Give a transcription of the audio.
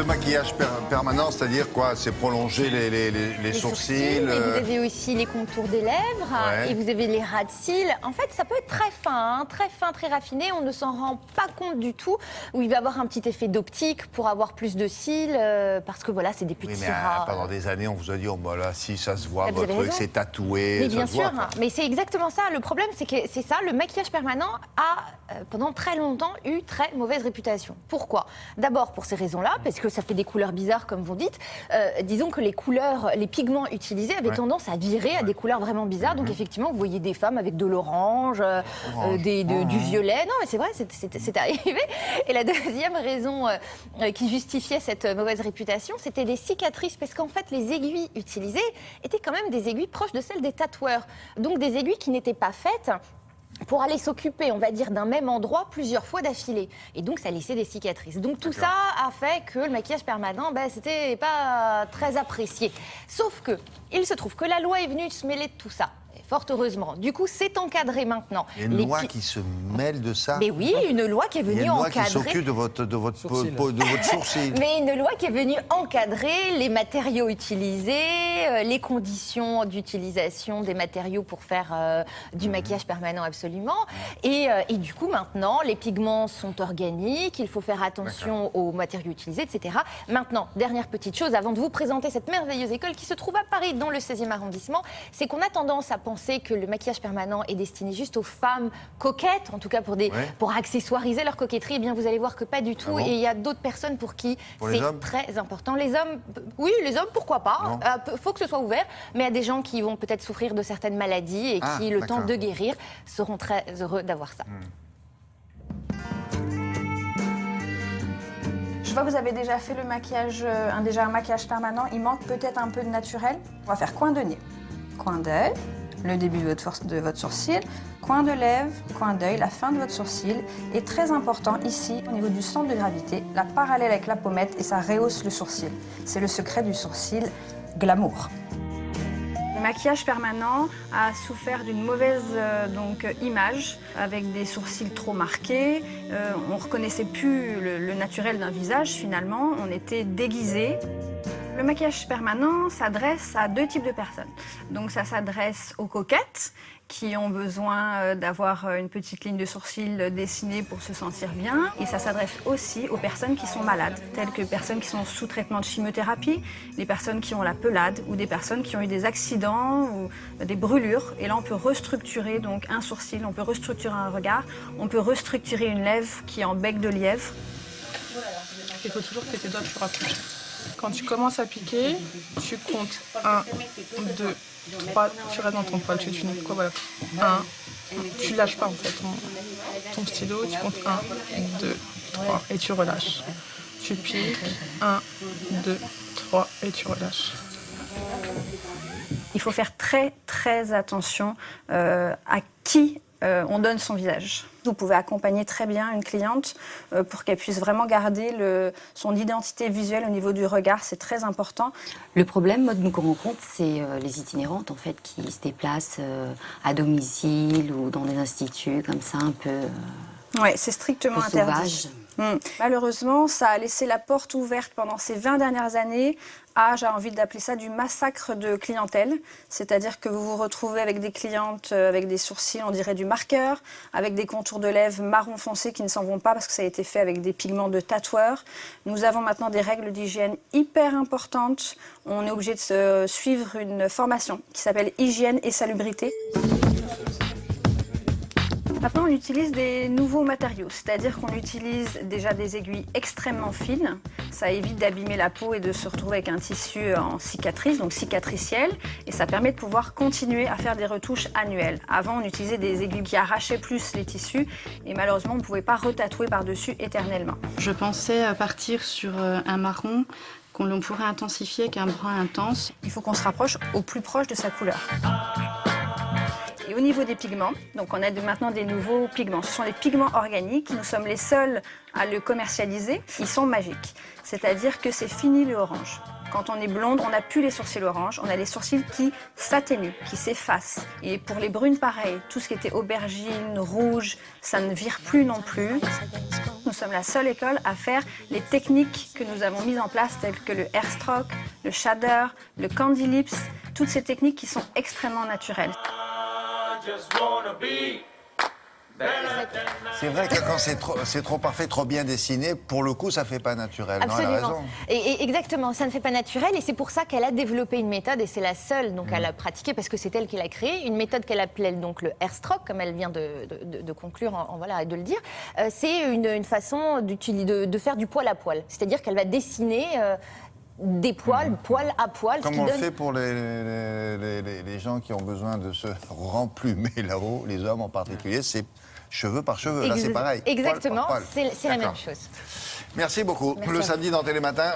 maquillage permanent, c'est-à-dire quoi? C'est prolonger les sourcils. Et vous avez aussi les contours des lèvres, et vous avez les ras de cils. En fait, ça peut être très fin, très raffiné. On ne s'en rend pas compte du tout. Où il va y avoir un petit effet d'optique pour avoir plus de cils, parce que voilà, c'est des petits ras. Pendant des années, on vous a dit, oh bah là, si ça se voit, votre truc, c'est tatoué. Mais bien sûr, mais c'est exactement ça. Le problème, c'est que c'est ça, le maquillage permanent a, pendant très longtemps, eu très mauvaise réputation. Pourquoi? D'abord pour ces raisons-là, parce que ça fait des couleurs bizarres, comme vous dites. Disons que les couleurs, les pigments utilisés avaient tendance à virer à des couleurs vraiment bizarres. Donc effectivement, vous voyez des femmes avec de l'orange, du violet. Non, mais c'est vrai, c'est arrivé. Et la deuxième raison qui justifiait cette mauvaise réputation, c'était les cicatrices, parce qu'en fait, les aiguilles utilisées étaient quand même des aiguilles proches de celles des tatoueurs. Donc des aiguilles qui n'étaient pas faites pour aller s'occuper, on va dire, d'un même endroit plusieurs fois d'affilée. Et donc, ça laissait des cicatrices. Donc, tout ça a fait que le maquillage permanent, c'était pas très apprécié. Sauf que, il se trouve que la loi est venue se mêler de tout ça. Fort heureusement. Du coup, c'est encadré maintenant. Il y a une loi qui se mêle de ça. Mais oui, une loi qui est venue encadrer. Il y a une loi qui s'occupe de votre sourcil. Mais une loi qui est venue encadrer les matériaux utilisés, les conditions d'utilisation des matériaux pour faire du maquillage permanent absolument. Et du coup, maintenant, les pigments sont organiques, il faut faire attention aux matériaux utilisés, etc. Maintenant, dernière petite chose, avant de vous présenter cette merveilleuse école qui se trouve à Paris, dans le 16e arrondissement, c'est qu'on a tendance à penser que le maquillage permanent est destiné juste aux femmes coquettes, en tout cas pour accessoiriser leur coquetterie. Eh bien, vous allez voir que pas du tout. Et il y a d'autres personnes pour qui c'est très important. Les hommes, oui, les hommes, pourquoi pas. Faut que ce soit ouvert. Mais à des gens qui vont peut-être souffrir de certaines maladies et qui, le temps de guérir, seront très heureux d'avoir ça. Je vois que vous avez déjà fait le maquillage, un maquillage permanent. Il manque peut-être un peu de naturel. On va faire coin de nez, coin d'œil, le début de votre sourcil, coin de lèvres, coin d'œil, la fin de votre sourcil. Et très important ici, au niveau du centre de gravité, la parallèle avec la pommette et ça rehausse le sourcil. C'est le secret du sourcil glamour. Le maquillage permanent a souffert d'une mauvaise image, avec des sourcils trop marqués. On ne reconnaissait plus le naturel d'un visage finalement, on était déguisé. Le maquillage permanent s'adresse à deux types de personnes. Donc ça s'adresse aux coquettes qui ont besoin d'avoir une petite ligne de sourcils dessinée pour se sentir bien. Et ça s'adresse aussi aux personnes qui sont malades, telles que personnes qui sont sous traitement de chimiothérapie, les personnes qui ont la pelade ou des personnes qui ont eu des accidents ou des brûlures. Et là, on peut restructurer donc un sourcil, on peut restructurer un regard, on peut restructurer une lèvre qui est en bec de lièvre. Il faut toujours que tes doigts se rapprochent. Quand tu commences à piquer, tu comptes 1, 2, 3, tu restes dans ton poil, tu finis quoi, voilà. 1, tu lâches pas en fait ton stylo, tu comptes 1, 2, 3 et tu relâches. Tu piques, 1, 2, 3 et tu relâches. Il faut faire très attention à qui on donne son visage. Vous pouvez accompagner très bien une cliente pour qu'elle puisse vraiment garder son identité visuelle au niveau du regard, c'est très important. Le problème, moi, nous rencontre, c'est les itinérantes en fait qui se déplacent à domicile ou dans des instituts comme ça un peu. Oui, c'est strictement interdit. Malheureusement, ça a laissé la porte ouverte pendant ces 20 dernières années à, j'ai envie d'appeler ça, du massacre de clientèle. C'est-à-dire que vous vous retrouvez avec des clientes avec des sourcils, on dirait du marqueur, avec des contours de lèvres marron foncé qui ne s'en vont pas parce que ça a été fait avec des pigments de tatoueurs. Nous avons maintenant des règles d'hygiène hyper importantes. On est obligé de suivre une formation qui s'appelle hygiène et salubrité. Maintenant, on utilise des nouveaux matériaux, c'est-à-dire qu'on utilise déjà des aiguilles extrêmement fines. Ça évite d'abîmer la peau et de se retrouver avec un tissu en cicatrice, donc cicatriciel. Et ça permet de pouvoir continuer à faire des retouches annuelles. Avant, on utilisait des aiguilles qui arrachaient plus les tissus et malheureusement, on ne pouvait pas retatouer par-dessus éternellement. Je pensais partir sur un marron qu'on pourrait intensifier avec un brun intense. Il faut qu'on se rapproche au plus proche de sa couleur. Et au niveau des pigments, donc on a maintenant des nouveaux pigments. Ce sont les pigments organiques. Nous sommes les seuls à le commercialiser. Ils sont magiques. C'est-à-dire que c'est fini le orange. Quand on est blonde, on n'a plus les sourcils orange, on a les sourcils qui s'atténuent, qui s'effacent. Et pour les brunes, pareil, tout ce qui était aubergine, rouge, ça ne vire plus non plus. Nous sommes la seule école à faire les techniques que nous avons mises en place, telles que le hair stroke, le shader, le candy lips, toutes ces techniques qui sont extrêmement naturelles. C'est vrai que quand c'est trop parfait, trop bien dessiné, pour le coup, ça fait pas naturel. Non, elle a Absolument. raison. Et exactement, ça ne fait pas naturel et c'est pour ça qu'elle a développé une méthode et c'est la seule donc à la pratiquer parce que c'est elle qui l'a créée, une méthode qu'elle appelait donc le hair stroke comme elle vient de conclure voilà et de le dire. C'est une façon de faire du poil à poil, c'est-à-dire qu'elle va dessiner des poils, poil à poil. Comme on le fait pour les gens qui ont besoin de se remplumer là-haut, les hommes en particulier, c'est cheveux par cheveux. Là, c'est pareil. Exactement, Poil par poil. c'est la même D'accord. chose. Merci beaucoup. Merci Le à vous. samedi dans Télématin.